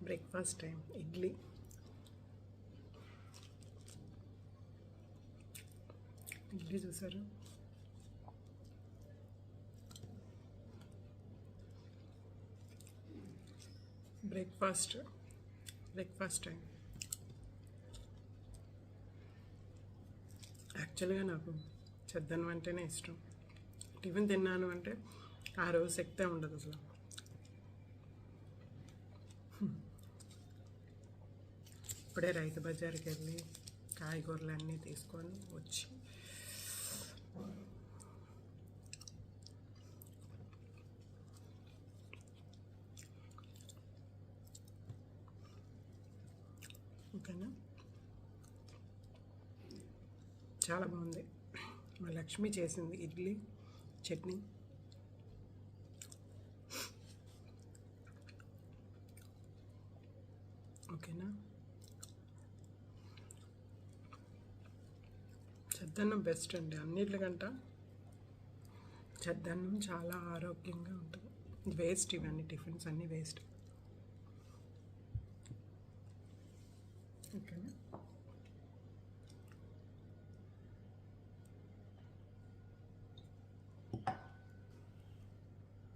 Breakfast time. Idli. చూసారు, breakfast time. యాక్చువల్గా నాకు చద్దన్నం అంటేనే ఇష్టం. టిఫిన్ తిన్నాను అంటే ఆ రోజు శక్తే ఉండదు అసలు. ఇప్పుడే రైతు బజార్కి వెళ్ళి కాయగూరలు అన్నీ తీసుకొని వచ్చి ఓకేనా. చాలా బాగుంది. మా లక్ష్మి చేసింది ఇడ్లీ చట్నీ. ఓకేనా. చద్దన్నం బెస్ట్ అండి అన్నిటికంట. చద్దన్నం చాలా ఆరోగ్యంగా ఉంటుంది. వేస్ట్ ఇవన్నీ టిఫిన్స్ అన్నీ వేస్ట్. ఓకేనా.